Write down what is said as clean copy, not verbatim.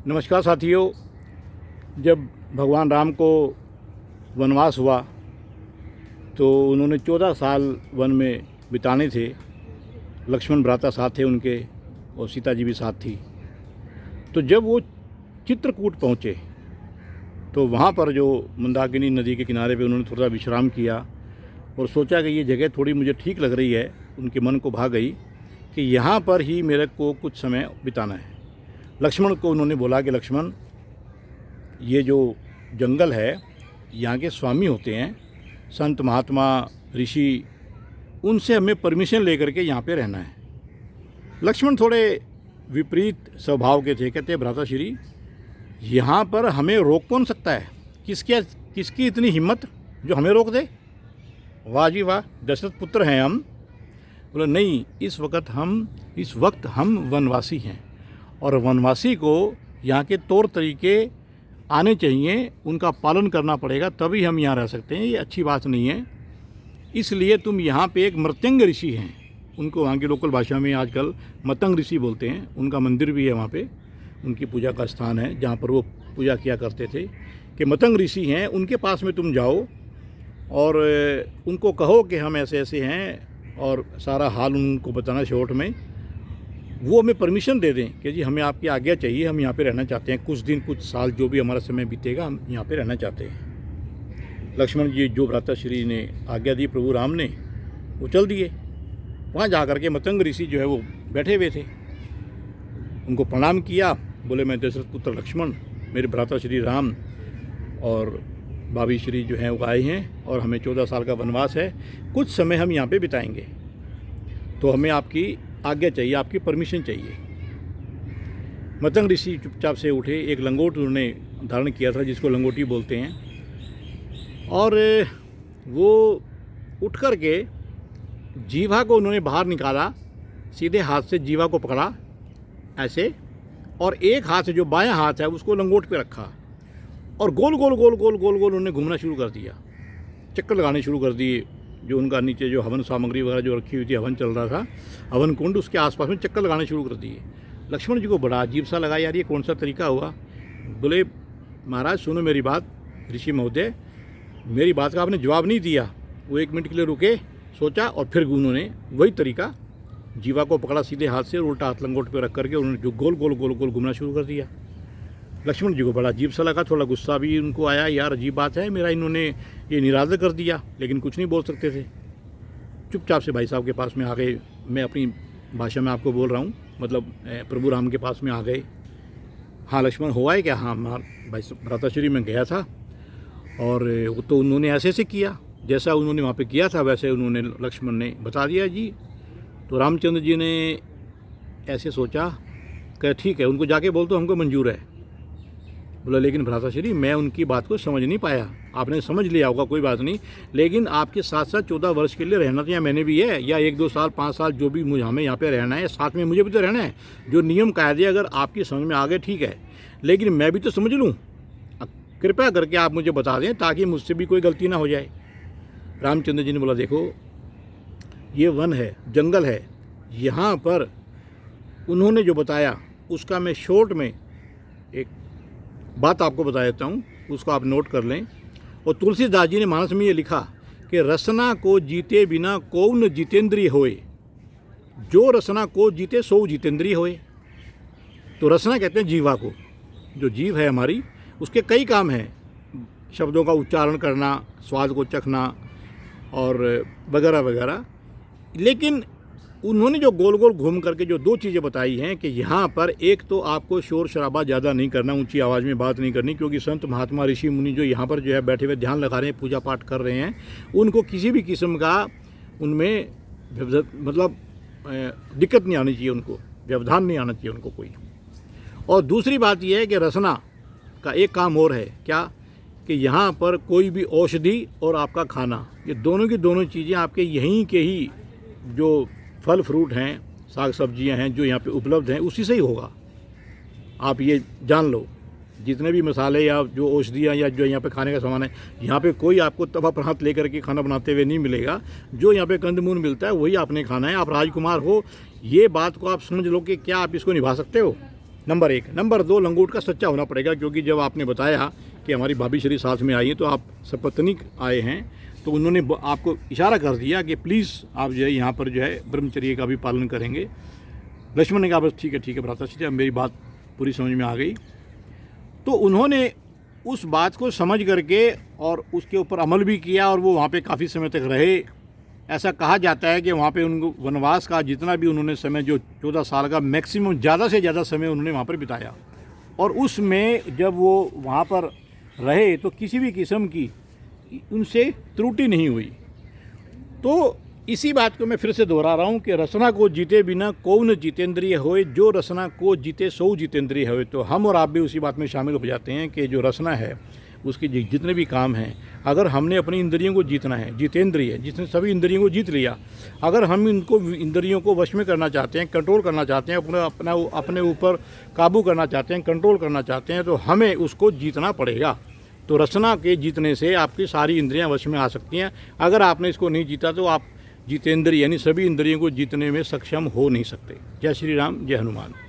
नमस्कार साथियों। जब भगवान राम को वनवास हुआ तो उन्होंने 14 साल वन में बिताने थे। लक्ष्मण भ्राता साथ थे उनके और सीता जी भी साथ थी। तो जब वो चित्रकूट पहुँचे तो वहाँ पर जो मंदाकिनी नदी के किनारे पे उन्होंने थोड़ा विश्राम किया और सोचा कि ये जगह थोड़ी मुझे ठीक लग रही है। उनके मन को भा गई कि यहाँ पर ही मेरे को कुछ समय बिताना है। लक्ष्मण को उन्होंने बोला कि लक्ष्मण, ये जो जंगल है यहाँ के स्वामी होते हैं, संत महात्मा ऋषि, उनसे हमें परमिशन लेकर के यहाँ पे रहना है। लक्ष्मण थोड़े विपरीत स्वभाव के थे। कहते भ्राताश्री, यहाँ पर हमें रोक कौन सकता है? किसकी इतनी हिम्मत जो हमें रोक दे? वाह जी वाह, दशरथ पुत्र हैं हम। बोले नहीं, इस वक्त हम वनवासी हैं और वनवासी को यहाँ के तौर तरीके आने चाहिए, उनका पालन करना पड़ेगा, तभी हम यहाँ रह सकते हैं। ये अच्छी बात नहीं है। इसलिए तुम यहाँ पे एक मृत्यंग ऋषि हैं, उनको वहाँ की लोकल भाषा में आजकल मतंग ऋषि बोलते हैं। उनका मंदिर भी है वहाँ पे, उनकी पूजा का स्थान है जहाँ पर वो पूजा किया करते थे। कि मतंग ऋषि हैं, उनके पास में तुम जाओ और उनको कहो कि हम ऐसे ऐसे हैं और सारा हाल उनको बताना शॉर्ट में। वो हमें परमिशन दे दें कि जी हमें आपकी आज्ञा चाहिए, हम यहाँ पे रहना चाहते हैं, कुछ दिन कुछ साल जो भी हमारा समय बीतेगा हम यहाँ पे रहना चाहते हैं। लक्ष्मण जी जो भ्राताश्री ने आज्ञा दी प्रभु राम ने, वो चल दिए। वहाँ जा कर के मतंग ऋषि जो है वो बैठे हुए थे। उनको प्रणाम किया, बोले मैं दशरथ पुत्र लक्ष्मण, मेरे भ्राताश्री राम और भाभी श्री जो हैं वो आए हैं और हमें 14 साल का वनवास है, कुछ समय हम यहाँ पे बिताएंगे, तो हमें आपकी आज्ञा चाहिए, आपकी परमिशन चाहिए। मतंग ऋषि चुपचाप से उठे। एक लंगोट उन्होंने धारण किया था जिसको लंगोटी बोलते हैं, और वो उठ कर के जीवा को उन्होंने बाहर निकाला, सीधे हाथ से जीवा को पकड़ा ऐसे, और एक हाथ से जो बायां हाथ है उसको लंगोट पे रखा और गोल गोल गोल गोल गोल गोल उन्होंने घूमना शुरू कर दिया, चक्कर लगाने शुरू कर दिए। जो उनका नीचे जो हवन सामग्री वगैरह जो रखी हुई थी, हवन चल रहा था, हवन कुंड, उसके आसपास में चक्कर लगाने शुरू कर दिए। लक्ष्मण जी को बड़ा अजीब सा लगा, यार ये कौन सा तरीका हुआ। बोले महाराज सुनो मेरी बात, ऋषि महोदय, मेरी बात का आपने जवाब नहीं दिया। वो 1 मिनट के लिए रुके, सोचा और फिर उन्होंने वही तरीका जीवा को पकड़ा सीधे हाथ से, उल्टा हाथ लंगोट पर रख करके उन्होंने जो गोल गोल गोल गोल घूमना शुरू कर दिया। लक्ष्मण जी को बड़ा अजीब सा लगा, थोड़ा गुस्सा भी उनको आया, यार अजीब बात है, मेरा इन्होंने ये निरादर कर दिया, लेकिन कुछ नहीं बोल सकते थे। चुपचाप से भाई साहब के पास में आ गए। मैं अपनी भाषा में आपको बोल रहा हूँ, मतलब प्रभु राम के पास में आ गए। हाँ लक्ष्मण हुआ है क्या? हाँ भाई भ्राताश्री में गया था और वो तो उन्होंने ऐसे ऐसे किया, जैसा उन्होंने वहाँ पे किया था वैसे उन्होंने लक्ष्मण ने बता दिया जी। तो रामचंद्र जी ने ऐसे सोचा कि ठीक है, उनको जाके बोल तो हमको मंजूर है। बोला लेकिन भ्राताश्री मैं उनकी बात को समझ नहीं पाया। आपने समझ लिया होगा, कोई बात नहीं, लेकिन आपके साथ साथ 14 वर्ष के लिए रहना तो यहाँ मैंने भी है, या 1-2 साल 5 साल जो भी मुझे हमें यहाँ पे रहना है, साथ में मुझे भी तो रहना है। जो नियम कायदे अगर आपकी समझ में आ गए ठीक है, लेकिन मैं भी तो समझ लूँ। कृपया करके आप मुझे बता दें ताकि मुझसे भी कोई गलती ना हो जाए। रामचंद्र जी ने बोला देखो ये वन है, जंगल है, यहाँ पर उन्होंने जो बताया उसका मैं शॉर्ट में एक बात आपको बता देता हूँ, उसको आप नोट कर लें। और तुलसीदास जी ने मानस में ये लिखा कि रसना को जीते बिना कौन जितेंद्रिय होए, जो रसना को जीते सो जितेंद्रिय होए। तो रसना कहते हैं जीवा को, जो जीव है हमारी, उसके कई काम हैं, शब्दों का उच्चारण करना, स्वाद को चखना और वगैरह वगैरह। लेकिन उन्होंने जो गोल गोल घूम करके जो 2 चीज़ें बताई हैं कि यहाँ पर एक तो आपको शोर शराबा ज़्यादा नहीं करना, ऊंची आवाज़ में बात नहीं करनी, क्योंकि संत महात्मा ऋषि मुनि जो यहाँ पर जो है बैठे हुए ध्यान लगा रहे हैं, पूजा पाठ कर रहे हैं, उनको किसी भी किस्म का उनमें मतलब दिक्कत नहीं आनी चाहिए, उनको व्यवधान नहीं आना चाहिए उनको कोई। और दूसरी बात यह है कि रसना का एक काम और है, क्या कि यहाँ पर कोई भी औषधि और आपका खाना, ये दोनों की दोनों चीज़ें आपके यहीं के ही जो फल फ्रूट हैं, साग सब्जियां हैं जो यहाँ पे उपलब्ध हैं, उसी से ही होगा। आप ये जान लो, जितने भी मसाले या जो औषधियाँ या जो यहाँ पे खाने का सामान है, यहाँ पे कोई आपको तवा पर हाथ लेकर के खाना बनाते हुए नहीं मिलेगा। जो यहाँ पे कंदमूल मिलता है वही आपने खाना है। आप राजकुमार हो, ये बात को आप समझ लो कि क्या आप इसको निभा सकते हो? नंबर 1। नंबर 2, लंगोट का सच्चा होना पड़ेगा, क्योंकि जब आपने बताया कि हमारी भाभी श्री साथ में आई हैं तो आप सपत्नीक आए हैं, तो उन्होंने आपको इशारा कर दिया कि प्लीज़ आप जो है यहाँ पर जो है ब्रह्मचर्य का भी पालन करेंगे। लक्ष्मण ने कहा बस ठीक है भ्राता, अब मेरी बात पूरी समझ में आ गई। तो उन्होंने उस बात को समझ करके और उसके ऊपर अमल भी किया और वो वहाँ पे काफ़ी समय तक रहे। ऐसा कहा जाता है कि वहाँ पे उनको वनवास का जितना भी उन्होंने समय, जो 14 साल का मैक्सिमम ज़्यादा से ज़्यादा समय उन्होंने वहाँ पर बिताया, और उसमें जब वो वहाँ पर रहे तो किसी भी किस्म की उनसे त्रुटि नहीं हुई। तो इसी बात को मैं फिर से दोहरा रहा हूँ कि रसना को जीते बिना कौन जितेंद्रिय होए, जो रसना को जीते सो जितेंद्रिय होए। तो हम और आप भी उसी बात में शामिल हो जाते हैं कि जो रसना है उसके जितने भी काम हैं, अगर हमने अपनी इंद्रियों को जीतना है, जितेंद्रिय जिसने सभी इंद्रियों को जीत लिया, अगर हम इनको इंद्रियों को वश में करना चाहते हैं, कंट्रोल करना चाहते हैं, अपने ऊपर काबू करना चाहते हैं, कंट्रोल करना चाहते हैं, तो हमें उसको जीतना पड़ेगा। तो रसना के जीतने से आपकी सारी इंद्रियां वश में आ सकती हैं। अगर आपने इसको नहीं जीता तो आप जितेंद्रिय यानी सभी इंद्रियों को जीतने में सक्षम हो नहीं सकते। जय श्री राम, जय हनुमान।